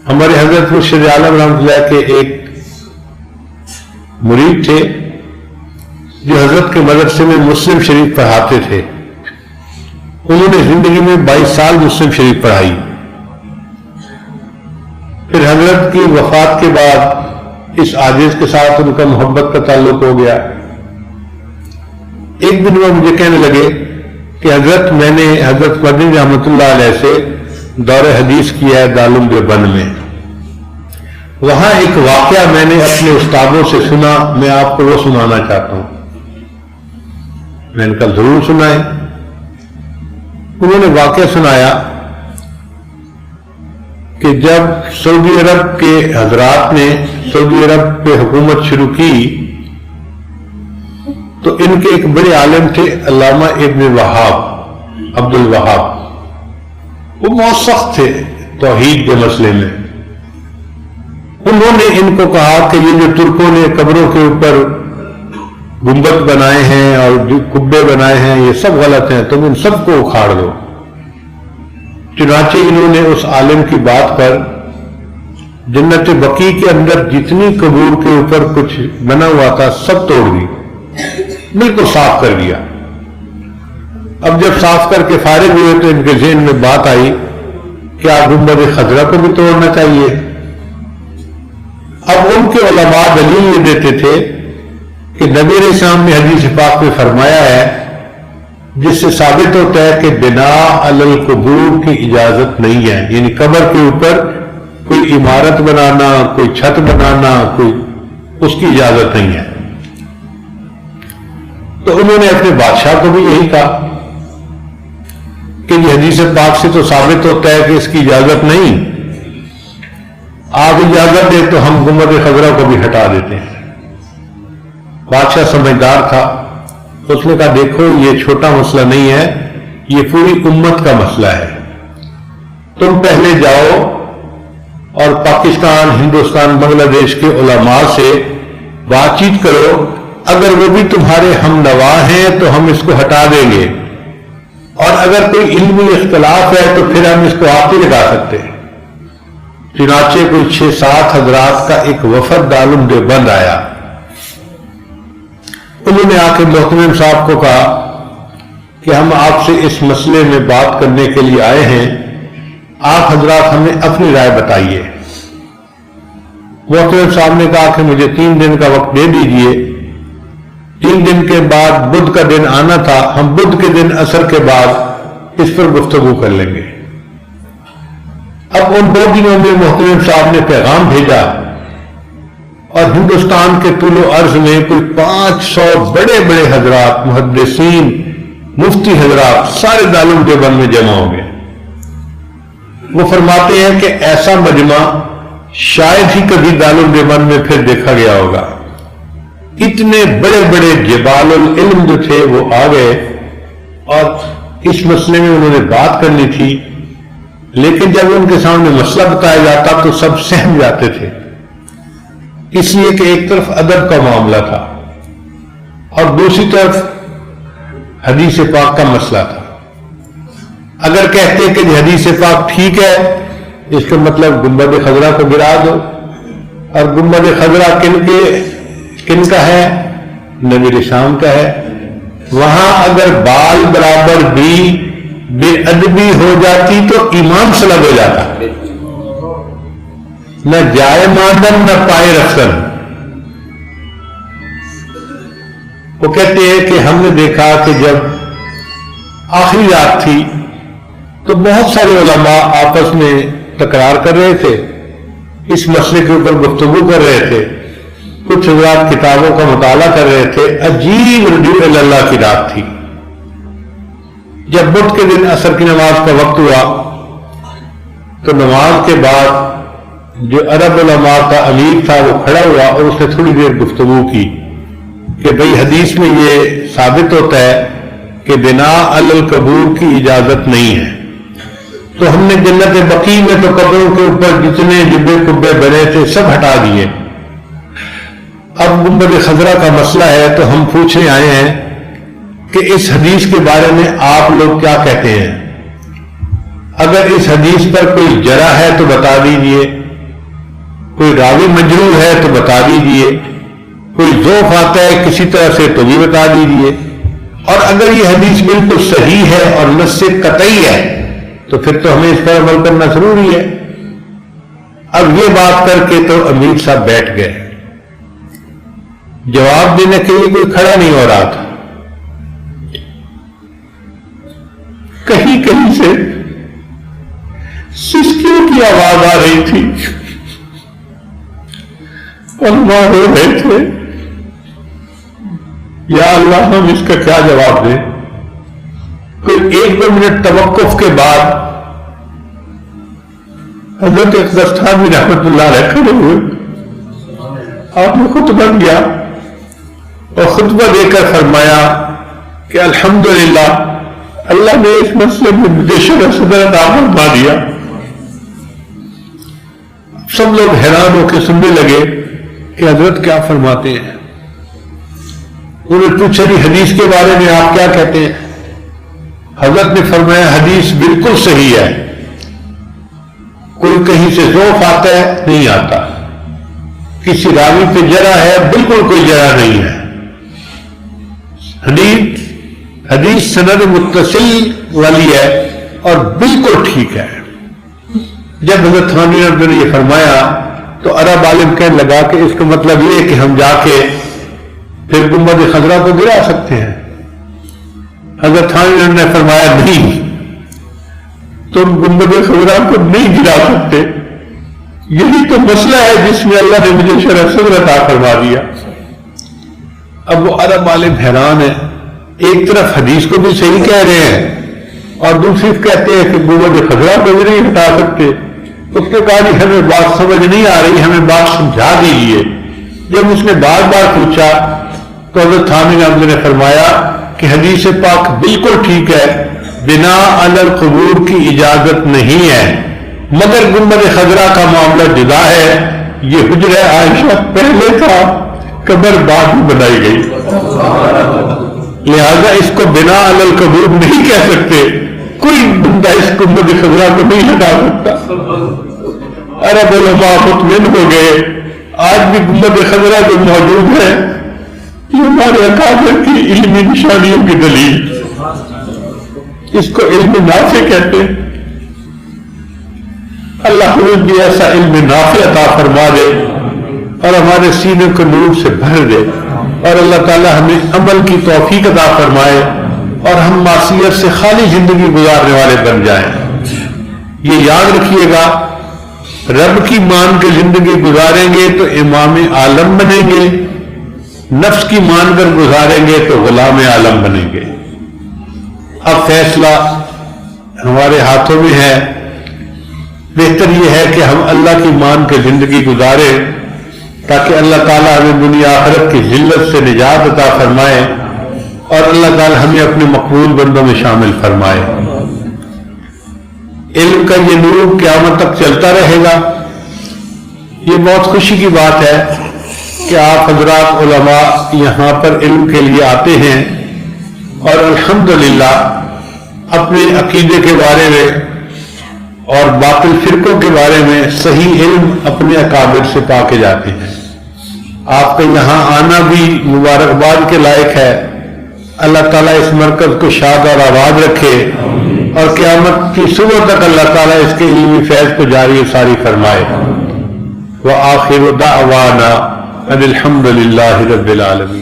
ہمارے حضرت مرشد عالم رحمۃ اللہ کے ایک مرید تھے جو حضرت کے مدرسے میں مسلم شریف پڑھاتے تھے. انہوں نے زندگی میں 22 سال مسلم شریف پڑھائی. پھر حضرت کی وفات کے بعد اس عاجز کے ساتھ ان کا محبت کا تعلق ہو گیا. ایک دن وہ مجھے کہنے لگے کہ حضرت میں نے حضرت مدنی رحمۃ اللہ علیہ سے دور حدیث کیا ہے دارالعلوم دیوبند میں. وہاں ایک واقعہ میں نے اپنے استادوں سے سنا, میں آپ کو وہ سنانا چاہتا ہوں. میں نے کہا ضرور سنائیں. انہوں نے واقعہ سنایا کہ جب سعودی عرب کے حضرات نے سعودی عرب پہ حکومت شروع کی تو ان کے ایک بڑے عالم تھے علامہ ابن وہاب, عبد الوہاب. وہ بہت سخت تھے توحید کے مسئلے میں. انہوں نے ان کو کہا کہ یہ جو ترکوں نے قبروں کے اوپر گنبد بنائے ہیں اور جو قبے بنائے ہیں یہ سب غلط ہیں, تم ان سب کو اکھاڑ دو. چنانچہ انہوں نے اس عالم کی بات پر جنت بقیع کے اندر جتنی قبور کے اوپر کچھ بنا ہوا تھا سب توڑ دی, بالکل صاف کر دیا. اب جب صاف کر کے فارغ ہوئے تو ان کے ذہن میں بات آئی کہ آپ گنبد خضرا کو بھی توڑنا چاہیے. اب ان کے علماء دلیل یہ دیتے تھے کہ نبی علیہ السلام نے حدیث پاک میں فرمایا ہے جس سے ثابت ہوتا ہے کہ بناء علی القبور کی اجازت نہیں ہے, یعنی قبر کے اوپر کوئی عمارت بنانا, کوئی چھت بنانا, کوئی اس کی اجازت نہیں ہے. تو انہوں نے اپنے بادشاہ کو بھی یہی کہا کہ یہ حدیث پاک سے تو ثابت ہوتا ہے کہ اس کی اجازت نہیں, آپ اجازت دیں تو ہم گنبد خضرا کو بھی ہٹا دیتے ہیں. بادشاہ سمجھدار تھا, اس نے کہا دیکھو یہ چھوٹا مسئلہ نہیں ہے, یہ پوری امت کا مسئلہ ہے. تم پہلے جاؤ اور پاکستان, ہندوستان, بنگلہ دیش کے علماء سے بات چیت کرو, اگر وہ بھی تمہارے ہم نوا ہیں تو ہم اس کو ہٹا دیں گے, اور اگر کوئی علمی اختلاف ہے تو پھر ہم اس کو آپ ہی لگا سکتے ہیں. چنانچہ کوئی 6-7 حضرات کا ایک وفد دارالعلوم دیوبند آیا. انہوں نے آ کے محترم صاحب کو کہا کہ ہم آپ سے اس مسئلے میں بات کرنے کے لیے آئے ہیں, آپ حضرات ہمیں اپنی رائے بتائیے. محترم صاحب نے کہا کہ مجھے 3 دن کا وقت دے دیجئے. 3 دن کے بعد بدھ کا دن آنا تھا, ہم بدھ کے دن عصر کے بعد اس پر گفتگو کر لیں گے. اب ان 2 دنوں میں محترم صاحب نے پیغام بھیجا اور ہندوستان کے طول و عرض میں کوئی 500 بڑے بڑے حضرات, محدثین, مفتی حضرات سارے دارالعلوم دیوبند میں جمع ہو گئے. وہ فرماتے ہیں کہ ایسا مجمع شاید ہی کبھی دارالعلوم دیوبند میں پھر دیکھا گیا ہوگا. اتنے بڑے بڑے جبال العلم جو تھے وہ آ گئے اور اس مسئلے میں انہوں نے بات کرنی تھی, لیکن جب ان کے سامنے مسئلہ بتایا جاتا تو سب سہم جاتے تھے, اس لیے کہ ایک طرف ادب کا معاملہ تھا اور دوسری طرف حدیث پاک کا مسئلہ تھا. اگر کہتے کہ حدیث پاک ٹھیک ہے اس کا مطلب گنبد خضرا کو گرا دو, اور گنبد خضرا کن کا ہے؟ نبی علیہ السلام کا ہے. وہاں اگر بال برابر بھی بے ادبی ہو جاتی تو امام سلب ہو جاتا, نہ جائے ماندن نہ پائے رفتن. وہ کہتے ہیں کہ ہم نے دیکھا کہ جب آخری رات تھی تو بہت سارے علماء آپس میں تکرار کر رہے تھے, اس مسئلے کے اوپر گفتگو کر رہے تھے, کچھ حضرات کتابوں کا مطالعہ کر رہے تھے. عجیب رجوع اللہ کی رات تھی. جب بدھ کے دن عصر کی نماز کا وقت ہوا تو نماز کے بعد جو عرب علماء کا امیر تھا وہ کھڑا ہوا اور اس نے تھوڑی دیر گفتگو کی کہ بھئی حدیث میں یہ ثابت ہوتا ہے کہ بناء علی القبور کی اجازت نہیں ہے, تو ہم نے جنت بقیع میں تو قبروں کے اوپر جتنے جبے کبے بنے تھے سب ہٹا دیے. اب گنبد خضرا کا مسئلہ ہے تو ہم پوچھنے آئے ہیں کہ اس حدیث کے بارے میں آپ لوگ کیا کہتے ہیں؟ اگر اس حدیث پر کوئی جرح ہے تو بتا دیجئے, راوی مجروح ہے تو بتا دیجئے، کوئی ضعف آتا ہے کسی طرح سے تو بھی بتا دیجئے، اور اگر یہ حدیث بالکل صحیح ہے اور نص قطعی ہے تو پھر تو ہمیں اس پر عمل کرنا ضروری ہے۔ اب یہ بات کر کے تو امیر صاحب بیٹھ گئے، جواب دینے کے لیے کوئی کھڑا نہیں ہو رہا تھا۔ کہیں کہیں سے سسکیوں کی آواز آ رہی تھی، علماء رو رہے تھے، یا اللہ ہم اس کا کیا جواب دیں۔ کوئی 1-2 منٹ توقف کے بعد حضرت اقدس تھانوی رحمۃ اللہ علیہ کھڑے ہوئے، آپ نے خطبہ دیا اور خطبہ دے کر فرمایا کہ الحمدللہ اللہ نے اس مسئلے میں مجھے شرح صدر عطا فرما دیا۔ سب لوگ حیران ہو کے سننے لگے کہ حضرت کیا فرماتے ہیں۔ انہوں نے پوچھا کہ حدیث کے بارے میں آپ کیا کہتے ہیں؟ حضرت نے فرمایا حدیث بالکل صحیح ہے، کوئی کہیں سے ضعف آتا ہے نہیں آتا، کسی راوی پہ جرح ہے بالکل کوئی جرح نہیں ہے، حدیث سند متصل والی ہے اور بالکل ٹھیک ہے۔ جب حضرت تھانوی نے یہ فرمایا تو عرب عالم کہنے لگا کہ اس کا مطلب یہ ہے کہ ہم جا کے پھر گنبد خضرا کو گرا سکتے ہیں۔ حضرت تھانوی نے فرمایا نہیں، تم گنبد خضرا کو نہیں گرا سکتے، یہی تو مسئلہ ہے جس میں اللہ نے مجھے شرح صدر عطا فرما دیا۔ اب وہ عرب عالم حیران ہے، ایک طرف حدیث کو بھی صحیح کہہ رہے ہیں اور دوسری کہتے ہیں کہ گنبد خضرا کو بھی نہیں ہٹا سکتے۔ اس نے کہا کہ ہمیں بات سمجھ نہیں آ رہی، ہمیں بات سمجھا دیجیے۔ جب اس نے بار بار پوچھا تو حضرت تھانوی نے فرمایا کہ حدیث پاک بالکل ٹھیک ہے، بنا علی القبور کی اجازت نہیں ہے، مگر گنبد خضرا کا معاملہ جدا ہے، یہ حجرہ عائشہ پہلے تھا، قبر بعد میں بنائی گئی، لہذا اس کو بنا علی القبور نہیں کہہ سکتے، کوئی بندہ اس گنبد خضرا کو نہیں ہٹا سکتا۔ عرب علماء مطمئن ہو گئے، آج بھی گنبد خضرا جو موجود ہے یہ ہمارے اکابر کی علمی نشانیوں کی دلیل، اس کو علم نافع کہتے ہیں۔ اللہ ہمیں بھی ایسا علم نافع عطا فرما دے اور ہمارے سینے کو نور سے بھر دے، اور اللہ تعالی ہمیں عمل کی توفیق عطا فرمائے اور ہم معصیت سے خالی زندگی گزارنے والے بن جائیں۔ یہ یاد رکھیے گا، رب کی مان کے زندگی گزاریں گے تو امام عالم بنیں گے، نفس کی مان کر گزاریں گے تو غلام عالم بنیں گے۔ اب فیصلہ ہمارے ہاتھوں میں ہے، بہتر یہ ہے کہ ہم اللہ کی مان کے زندگی گزاریں تاکہ اللہ تعالیٰ ہمیں دنیا آخرت کی ذلت سے نجات عطا فرمائے اور اللہ تعالیٰ ہمیں اپنے مقبول بندوں میں شامل فرمائے۔ علم کا یہ نور قیامت تک چلتا رہے گا۔ یہ بہت خوشی کی بات ہے کہ آپ حضرات علماء یہاں پر علم کے لیے آتے ہیں اور الحمدللہ اپنے عقیدے کے بارے میں اور باطل فرقوں کے بارے میں صحیح علم اپنے اکابر سے پا کے جاتے ہیں۔ آپ کا یہاں آنا بھی مبارکباد کے لائق ہے۔ اللہ تعالیٰ اس مرکز کو شاد اور آباد رکھے اور قیامت کی صبح تک اللہ تعالیٰ اس کے علمی فیض کو جاری و ساری فرمائے۔ وآخر دعوانا ان الحمد للہ رب العالمین۔